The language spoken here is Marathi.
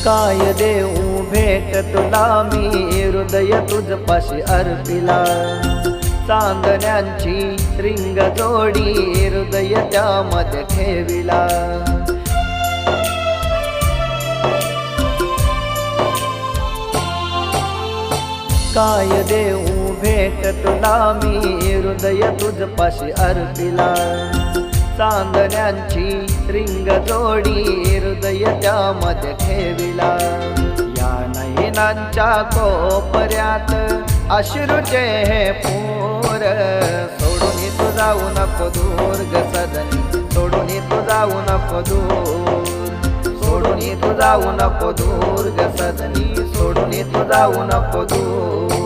काय देऊ भेट तुला मी हृदय तुझपाशी अर्पिला चांदण्यांची रिंग जोडी हृदय त्यामध्ये ठेविला काय देऊ भेट तुला मी हृदय तुझपाशी अर्पिला चांदण्यांची रिंग जोडी हृदय त्यामध्ये ठेविला या नयनांच्या कोपऱ्यात अश्रूचे हे पूर सोडून तू जाऊ नको दूर ग सजनी सोडून तू जाऊ नको दूर सोडून तू जाऊ नको दूर ग सजनी सोडून तू जाऊ नको दूर